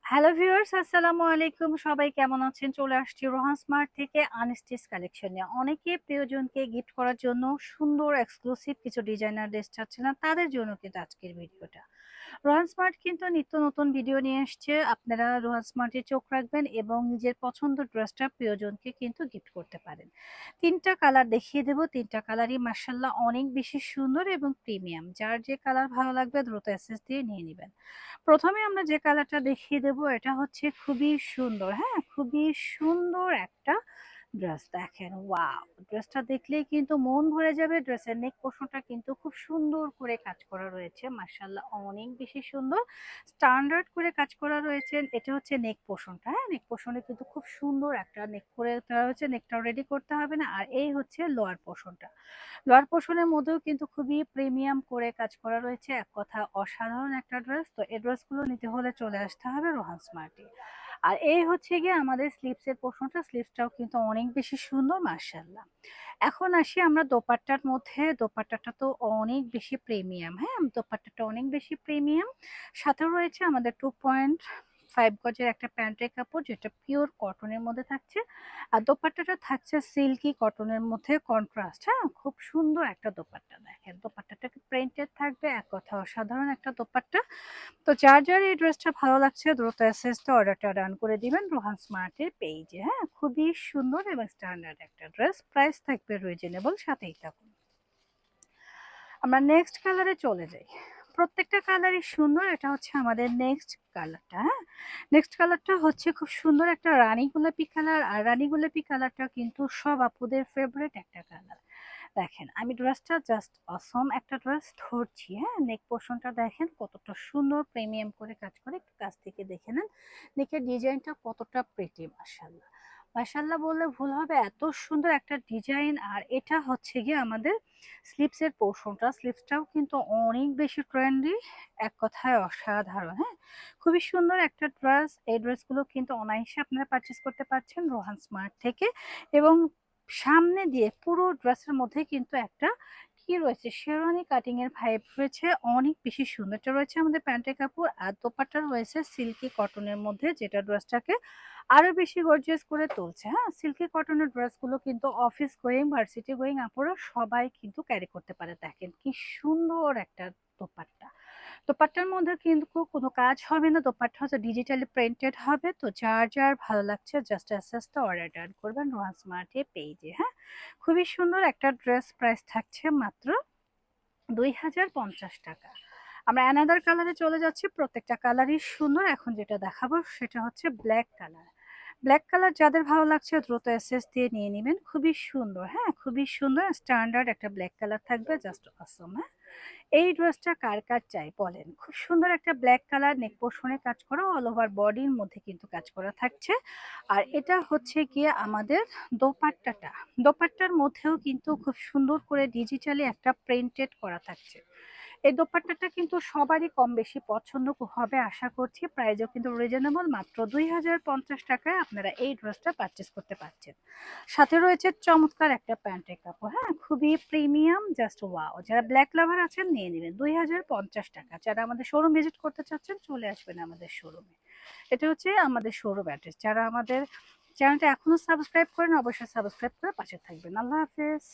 Hello viewers, আসসালামু আলাইকুম। সবাই কেমন আছেন? চলে আসছি রোহান স্মার্ট থেকে আনস্টিচ কালেকশন নিয়ে। অনেকে প্রিয়জনকে গিফট করার জন্য সুন্দর এক্সক্লুসিভ কিছু ডিজাইনার ড্রেস চাচ্ছিলেন, তাদের জন্য কিন্তু আজকের ভিডিওটা। রোহান স্মার্ট কিন্তু নিত্য নতুন ভিডিও নিয়ে আসছে। আপনারা রোহান স্মার্টে চোখ রাখবেন এবং নিজের পছন্দের ড্রেসটা প্রিয়জনকে কিন্তু গিফট করতে পারেন। তিনটা কালার দেখিয়ে দেব। তিনটা কালারই মার্শাল্লাহ অনেক বেশি সুন্দর এবং প্রিমিয়াম। যার যে কালার ভালো লাগবে দ্রুত এসএস দিয়ে নিয়ে নেবেন। প্রথমে আমরা যে কালারটা দেখিয়ে দেব এটা হচ্ছে খুবই সুন্দর, হ্যাঁ, খুবই সুন্দর একটা ড্রেস। দেখেন, ওয়াও, ড্রেসটা দেখলেই কিন্তু মন ভরে যাবে। ড্রেসের নেক পোর্শনটা কিন্তু খুব সুন্দর করে কাজ করা রয়েছে, মাশাআল্লাহ অনেক বেশি সুন্দর। স্ট্যান্ডার্ড করে কাজ করা রয়েছে। এটা হচ্ছে নেক পোর্শনটা, হ্যাঁ, নেক পোর্শনে কিন্তু খুব সুন্দর একটা নেক করে দেওয়া হয়েছে। নেকটাও রেডি করতে হবে না। আর এই হচ্ছে লোয়ার পোর্শনটা। লোয়ার পোর্শনের মধ্যেও কিন্তু খুবই প্রিমিয়াম করে কাজ করা রয়েছে। এক কথা অসাধারণ একটা ড্রেস। তো এই ড্রেসগুলো নিতে হলে চলে আসতে হবে রোহান স্মার্টে। আর এই হচ্ছে গিয়ে আমাদের স্লিভসের পোর্শনটা। স্লিভসটাও কিন্তু অনেক বেশি সুন্দর, মাশাআল্লাহ। এখন আসি আমরা দোপাট্টার মধ্যে। দোপাট্টাটা তো অনেক বেশি প্রিমিয়াম, হ্যাঁ, দোপাট্টাটা অনেক বেশি প্রিমিয়াম। সাথে রয়েছে আমাদের 2.5 গজের একটা প্যান্টের কাপড়, যেটা পিওর কটনের মধ্যে থাকছে। আর দোপাট্টাটা থাকছে সিল্কি কটনের মধ্যে কন্ট্রাস্ট, হ্যাঁ, খুব সুন্দর একটা দোপাট্টা। দেখেন দোপাট্টাটা প্রিন্টেড থাকবে, এক কথা অসাধারণ একটা দোপাট্টা। তো যার যার এই ড্রেসটা ভালো লাগছে দ্রুত এসএসটা অর্ডারটা ডান করে দিবেন রোহান স্মার্টের পেজে। হ্যাঁ, খুবই সুন্দর এবং স্ট্যান্ডার্ড একটা ড্রেস। প্রাইস থাকবে রিজনেবল, সাথেই থাকুন। আমরা নেক্সট কালারে চলে যাই। প্রত্যেকটা কালারই সুন্দর। এটা হচ্ছে আমাদের নেক্সট কালারটা, হ্যাঁ। নেক্সট কালারটা হচ্ছে খুব সুন্দর একটা রানী গোলাপি কালার। আর রানী গোলাপি কালারটা কিন্তু সব আপুদের ফেভারিট একটা কালার। দেখেন আমি ড্রেসটা জাস্ট অসম একটা ড্রেস ধরছি, হ্যাঁ। নেক পোর্শনটা দেখেন কতটা সুন্দর প্রিমিয়াম করে কাজ করে, একটু কাছ থেকে দেখে নেন। নেকের ডিজাইনটা কতটা প্রিটি, মাশাআল্লাহ। মাশাআল্লাহ বললে ভুল হবে, এত সুন্দর একটা ডিজাইন। আর এটা হচ্ছে গিয়ে আমাদের স্লিভসের পোর্শনটা। স্লিভসটাও কিন্তু অনেক বেশি ট্রেন্ডি, এক কথায় অসাধারণ, হ্যাঁ। খুবই সুন্দর একটা ড্রেস। এই ড্রেসগুলো কিন্তু অনায়াসে আপনারা পারচেস করতে পারছেন রোহান স্মার্ট থেকে। এবং সামনে দিয়ে পুরো ড্রেসের মধ্যে কিন্তু একটা কি রয়েছে, শেরওয়ানি কাটিং এর ভাইব রয়েছে, অনেক বেশি সুন্দর। এটা রয়েছে আমাদের প্যান্টের কাপড়। আর দোপাট্টা রয়েছে সিল্কি কটনের মধ্যে, যেটা ড্রেসটাকে আরো বেশি গর্জিয়াস করে তুলছে। হ্যাঁ, সিল্কি কটনের ড্রেসগুলো কিন্তু অফিস গোয়িং, ভার্সিটি গোয়িং আপুরা সবাই কিন্তু ক্যারি করতে পারে। দেখেন কি সুন্দর একটা দোপাট্টা। দোপাট্টার মধ্যে কিন্তু কোনো কাজ হবে না। দোপাট্টা হচ্ছে ডিজিটালি প্রিন্টেড হবে। তো যার যার ভালো লাগছে জাস্ট আস্তে অর্ডার ডান করবেন রোহান স্মার্টের পেজে। হ্যাঁ, খুবই সুন্দর একটা ড্রেস। প্রাইস থাকছে মাত্র 2050 টাকা। আমরা অ্যানাদার কালারে চলে যাচ্ছি। প্রত্যেকটা কালারই সুন্দর। এখন যেটা দেখাবো সেটা হচ্ছে ব্ল্যাক কালার। ব্ল্যাক কালার যাদের ভালো লাগছে দ্রুত এসএস দিয়ে নিয়ে নেবেন। খুবই সুন্দর, হ্যাঁ, খুবই সুন্দর স্ট্যান্ডার্ড একটা ব্ল্যাক কালার থাকবে, জাস্ট অসম। হ্যাঁ, এই ড্রেসটা কার কার চাই বলেন। খুব সুন্দর একটা ব্ল্যাক কালার, নেক পোর্শনে কাজ করা, অল ওভার বডির মধ্যে কিন্তু কাজ করা থাকছে। আর এটা হচ্ছে গিয়ে আমাদের দোপাট্টাটা। দোপাট্টার মধ্যেও কিন্তু খুব সুন্দর করে ডিজিটালি একটা প্রিন্টেড করা থাকছে। এই দোপাট্টাটা কিন্তু সবারই কম বেশি পছন্দ হবে আশা করছি। প্রাইসও কিন্তু রিজনেবল, মাত্র 2050 টাকায় আপনারা এই ড্রেসটা পারচেস করতে পারছেন। সাথে রয়েছে চমৎকার একটা প্যান্টের কাপড়, হ্যাঁ, খুবই প্রিমিয়াম, জাস্ট ওয়াও। যারা ব্ল্যাক লাভার আছেন নিয়ে নেবেন 2050 টাকা। যারা আমাদের শোরুম ভিজিট করতে চাচ্ছেন চলে আসবেন আমাদের শোরুমে। এটা হচ্ছে আমাদের শোরুম অ্যাড্রেস। যারা আমাদের চ্যানেলটা এখনো সাবস্ক্রাইব করেন অবশ্যই সাবস্ক্রাইব করে পাশে থাকবেন। আল্লাহ হাফেজ।